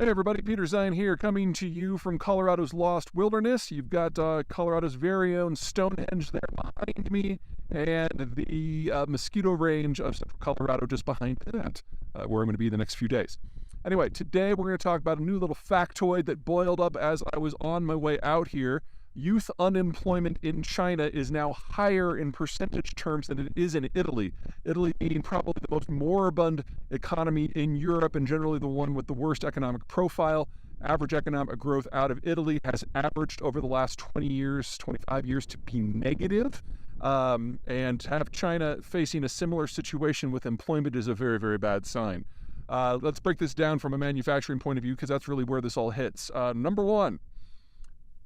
Hey everybody, Peter Zeihan here, coming to you from Colorado's Lost Wilderness. You've got Colorado's very own Stonehenge there behind me, and the mosquito range of Central Colorado just behind that, where I'm going to be the next few days. Anyway, today we're going to talk about a new little factoid that boiled up as I was on my way out here. Youth unemployment in China is now higher in percentage terms than it is in Italy. Italy being probably the most moribund economy in Europe and generally the one with the worst economic profile. Average economic growth out of Italy has averaged over the last 20 years, 25 years to be negative. And to have China facing a similar situation with employment is a very, very bad sign. Let's break this down from a manufacturing point of view because that's really where this all hits. Number one,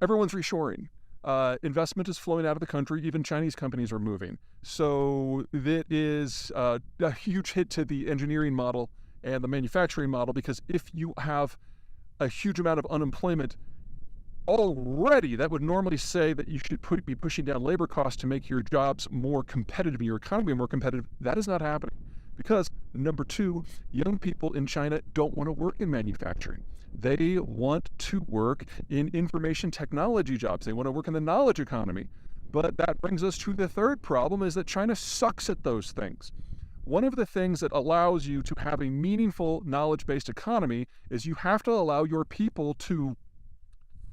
everyone's reshoring. Investment is flowing out of the country. Even Chinese companies are moving. So that is a huge hit to the engineering model and the manufacturing model, because if you have a huge amount of unemployment already, that would normally say that you should be pushing down labor costs to make your jobs more competitive, your economy more competitive. That is not happening because, number two, young people in China don't want to work in manufacturing. They want to work in information technology jobs. They want to work in the knowledge economy. But that brings us to the third problem, is that China sucks at those things. One of the things that allows you to have a meaningful knowledge-based economy is you have to allow your people to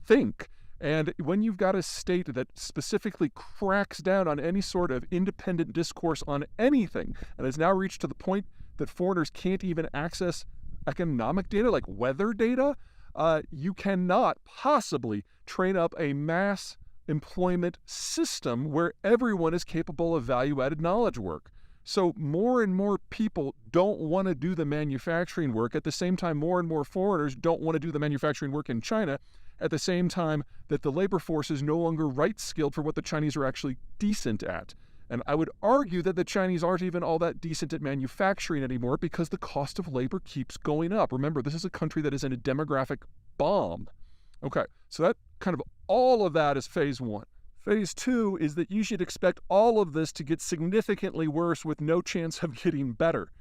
think. And when you've got a state that specifically cracks down on any sort of independent discourse on anything, and has now reached to the point that foreigners can't even access economic data, like weather data, you cannot possibly train up a mass employment system where everyone is capable of value-added knowledge work. So more and more people don't want to do the manufacturing work. At the same time, more and more foreigners don't want to do the manufacturing work in China, at the same time that the labor force is no longer right-skilled for what the Chinese are actually decent at. And I would argue that the Chinese aren't even all that decent at manufacturing anymore because the cost of labor keeps going up. Remember, this is a country that is in a demographic bomb. Okay, so that kind of all of that is phase one. Phase two is that you should expect all of this to get significantly worse with no chance of getting better.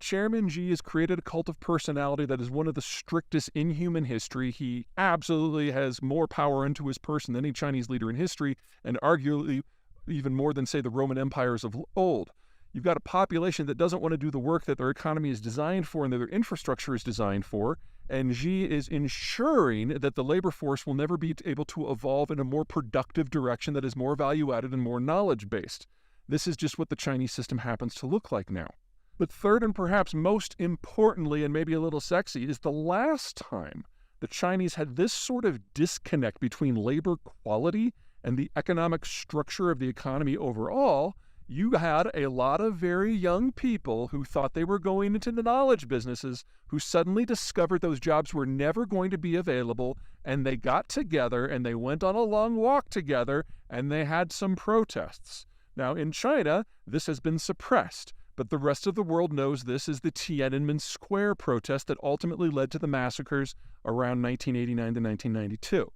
Chairman Xi has created a cult of personality that is one of the strictest in human history. He absolutely has more power into his person than any Chinese leader in history, and arguably even more than, say, the Roman empires of old. You've got a population that doesn't want to do the work that their economy is designed for and that their infrastructure is designed for, and Xi is ensuring that the labor force will never be able to evolve in a more productive direction that is more value-added and more knowledge-based. This is just what the Chinese system happens to look like now. But third, and perhaps most importantly, and maybe a little sexy, is the last time the Chinese had this sort of disconnect between labor quality and the economic structure of the economy overall. You had a lot of very young people who thought they were going into the knowledge businesses who suddenly discovered those jobs were never going to be available, and they got together and they went on a long walk together and they had some protests. Now, in China, this has been suppressed, but the rest of the world knows this is the Tiananmen Square protest that ultimately led to the massacres around 1989 to 1992,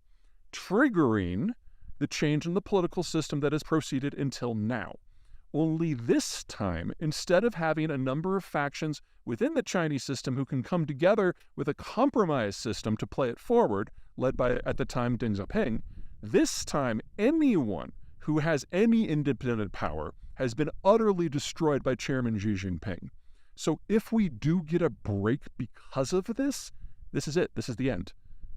triggering the change in the political system that has proceeded until now. Only this time, instead of having a number of factions within the Chinese system who can come together with a compromise system to play it forward, led by, at the time, Deng Xiaoping, this time anyone who has any independent power has been utterly destroyed by Chairman Xi Jinping. So if we do get a break because of this, this is it. This is the end.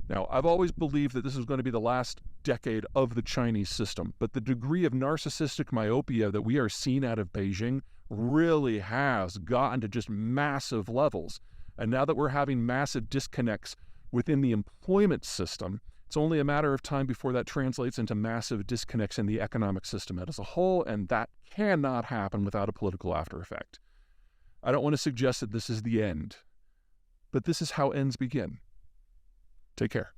Now, I've always believed that this is going to be the last decade of the Chinese system, but the degree of narcissistic myopia that we are seeing out of Beijing really has gotten to just massive levels. And now that we're having massive disconnects within the employment system, it's only a matter of time before that translates into massive disconnects in the economic system as a whole, and that cannot happen without a political after effect. I don't want to suggest that this is the end, but this is how ends begin. Take care.